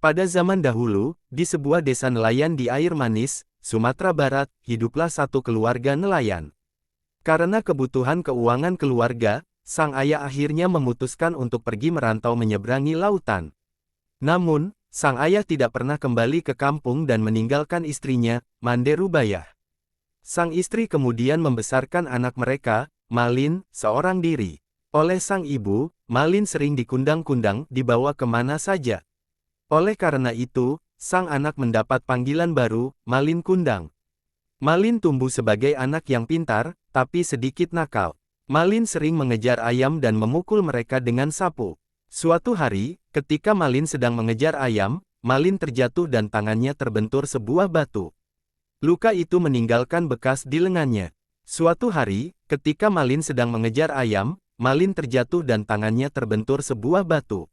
Pada zaman dahulu, di sebuah desa nelayan di air manis, Sumatera Barat, hiduplah satu keluarga nelayan. Karena kebutuhan keuangan keluarga, sang ayah akhirnya memutuskan untuk pergi merantau menyeberangi lautan. Namun, sang ayah tidak pernah kembali ke kampung dan meninggalkan istrinya, Mande Rubayah. Sang istri kemudian membesarkan anak mereka, Malin, seorang diri. Oleh sang ibu, Malin sering dikundang-kundang, dibawa kemana saja. Oleh karena itu, sang anak mendapat panggilan baru, Malin Kundang. Malin tumbuh sebagai anak yang pintar, tapi sedikit nakal. Malin sering mengejar ayam dan memukul mereka dengan sapu. Suatu hari, ketika Malin sedang mengejar ayam, Malin terjatuh dan tangannya terbentur sebuah batu. Luka itu meninggalkan bekas di lengannya. Suatu hari, ketika Malin sedang mengejar ayam, Malin terjatuh dan tangannya terbentur sebuah batu.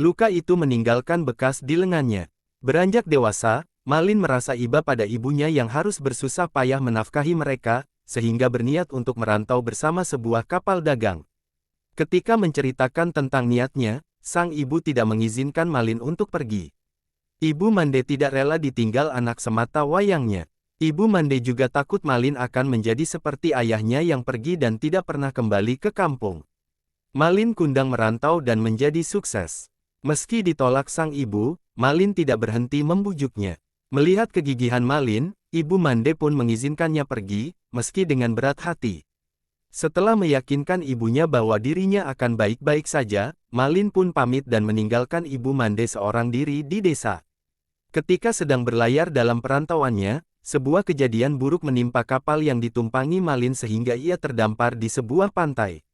Luka itu meninggalkan bekas di lengannya. Beranjak dewasa, Malin merasa iba pada ibunya yang harus bersusah payah menafkahi mereka, sehingga berniat untuk merantau bersama sebuah kapal dagang. Ketika menceritakan tentang niatnya, sang ibu tidak mengizinkan Malin untuk pergi. Ibu Mande tidak rela ditinggal anak semata wayangnya. Ibu Mande juga takut Malin akan menjadi seperti ayahnya yang pergi dan tidak pernah kembali ke kampung. Malin Kundang merantau dan menjadi sukses. Meski ditolak sang ibu, Malin tidak berhenti membujuknya. Melihat kegigihan Malin, Ibu Mande pun mengizinkannya pergi, meski dengan berat hati. Setelah meyakinkan ibunya bahwa dirinya akan baik-baik saja, Malin pun pamit dan meninggalkan Ibu Mande seorang diri di desa. Ketika sedang berlayar dalam perantauannya, sebuah kejadian buruk menimpa kapal yang ditumpangi Malin sehingga ia terdampar di sebuah pantai.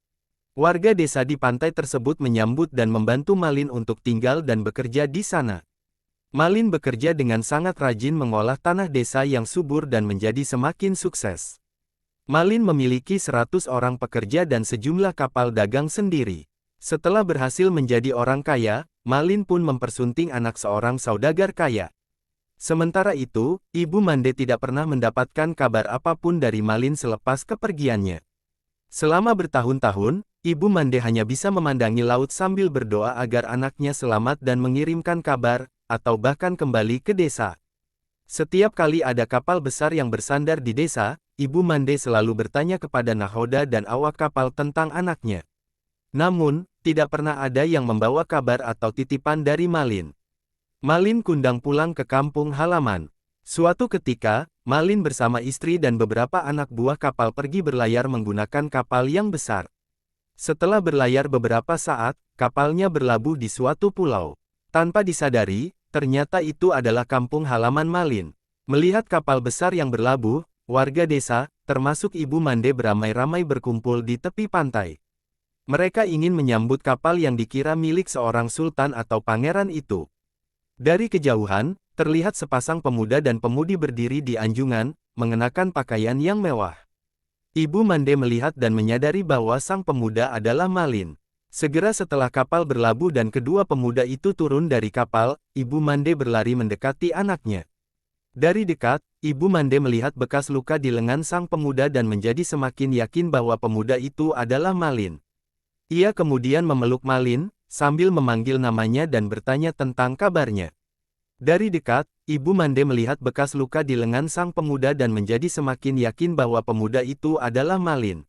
Warga desa di pantai tersebut menyambut dan membantu Malin untuk tinggal dan bekerja di sana. Malin bekerja dengan sangat rajin mengolah tanah desa yang subur dan menjadi semakin sukses. Malin memiliki 100 orang pekerja dan sejumlah kapal dagang sendiri. Setelah berhasil menjadi orang kaya, Malin pun mempersunting anak seorang saudagar kaya. Sementara itu, Ibu Mande tidak pernah mendapatkan kabar apapun dari Malin selepas kepergiannya. Selama bertahun-tahun, Ibu Mande hanya bisa memandangi laut sambil berdoa agar anaknya selamat dan mengirimkan kabar, atau bahkan kembali ke desa. Setiap kali ada kapal besar yang bersandar di desa, Ibu Mande selalu bertanya kepada nahoda dan awak kapal tentang anaknya. Namun, tidak pernah ada yang membawa kabar atau titipan dari Malin. Malin Kundang pulang ke kampung halaman. Suatu ketika, Malin bersama istri dan beberapa anak buah kapal pergi berlayar menggunakan kapal yang besar. Setelah berlayar beberapa saat, kapalnya berlabuh di suatu pulau. Tanpa disadari, ternyata itu adalah kampung halaman Malin. Melihat kapal besar yang berlabuh, warga desa, termasuk Ibu Mande beramai-ramai berkumpul di tepi pantai. Mereka ingin menyambut kapal yang dikira milik seorang sultan atau pangeran itu. Dari kejauhan, terlihat sepasang pemuda dan pemudi berdiri di anjungan, mengenakan pakaian yang mewah. Ibu Mande melihat dan menyadari bahwa sang pemuda adalah Malin. Segera setelah kapal berlabuh dan kedua pemuda itu turun dari kapal, Ibu Mande berlari mendekati anaknya. Dari dekat, Ibu Mande melihat bekas luka di lengan sang pemuda dan menjadi semakin yakin bahwa pemuda itu adalah Malin. Ia kemudian memeluk Malin, sambil memanggil namanya dan bertanya tentang kabarnya. Dari dekat, Ibu Mande melihat bekas luka di lengan sang pemuda dan menjadi semakin yakin bahwa pemuda itu adalah Malin.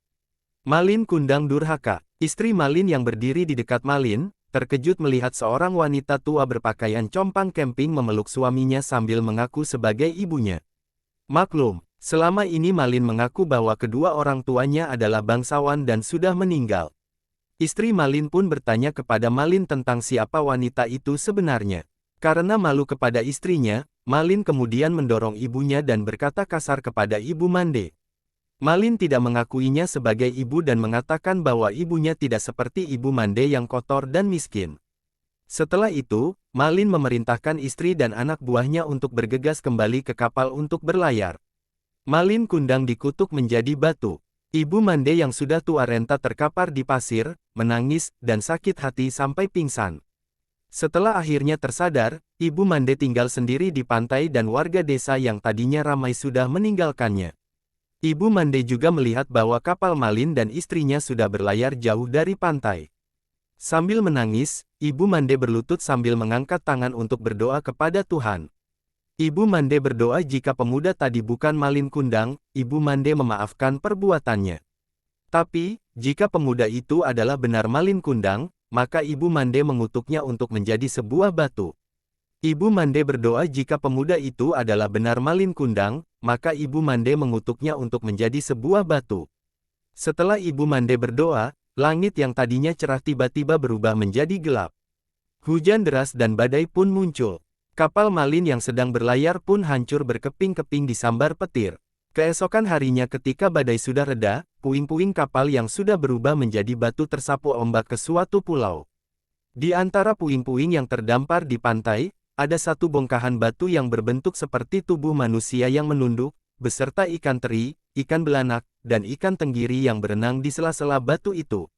Malin Kundang durhaka. Istri Malin yang berdiri di dekat Malin, terkejut melihat seorang wanita tua berpakaian compang camping memeluk suaminya sambil mengaku sebagai ibunya. Maklum, selama ini Malin mengaku bahwa kedua orang tuanya adalah bangsawan dan sudah meninggal. Istri Malin pun bertanya kepada Malin tentang siapa wanita itu sebenarnya. Karena malu kepada istrinya, Malin kemudian mendorong ibunya dan berkata kasar kepada Ibu Mande. Malin tidak mengakuinya sebagai ibu dan mengatakan bahwa ibunya tidak seperti Ibu Mande yang kotor dan miskin. Setelah itu, Malin memerintahkan istri dan anak buahnya untuk bergegas kembali ke kapal untuk berlayar. Malin Kundang dikutuk menjadi batu. Ibu Mande yang sudah tua renta terkapar di pasir, menangis, dan sakit hati sampai pingsan. Setelah akhirnya tersadar, Ibu Mande tinggal sendiri di pantai dan warga desa yang tadinya ramai sudah meninggalkannya. Ibu Mande juga melihat bahwa kapal Malin dan istrinya sudah berlayar jauh dari pantai. Sambil menangis, Ibu Mande berlutut sambil mengangkat tangan untuk berdoa kepada Tuhan. Ibu Mande berdoa jika pemuda tadi bukan Malin Kundang, Ibu Mande memaafkan perbuatannya. Tapi, jika pemuda itu adalah benar Malin Kundang, maka Ibu Mande mengutuknya untuk menjadi sebuah batu. Ibu Mande berdoa jika pemuda itu adalah benar Malin Kundang, maka Ibu Mande mengutuknya untuk menjadi sebuah batu. Setelah Ibu Mande berdoa, langit yang tadinya cerah tiba-tiba berubah menjadi gelap. Hujan deras dan badai pun muncul. Kapal Malin yang sedang berlayar pun hancur berkeping-keping disambar petir. Keesokan harinya ketika badai sudah reda, puing-puing kapal yang sudah berubah menjadi batu tersapu ombak ke suatu pulau. Di antara puing-puing yang terdampar di pantai, ada satu bongkahan batu yang berbentuk seperti tubuh manusia yang menunduk, beserta ikan teri, ikan belanak, dan ikan tenggiri yang berenang di sela-sela batu itu.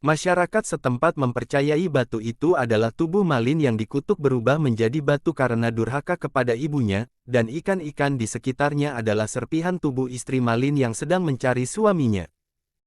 Masyarakat setempat mempercayai batu itu adalah tubuh Malin yang dikutuk berubah menjadi batu karena durhaka kepada ibunya, dan ikan-ikan di sekitarnya adalah serpihan tubuh istri Malin yang sedang mencari suaminya.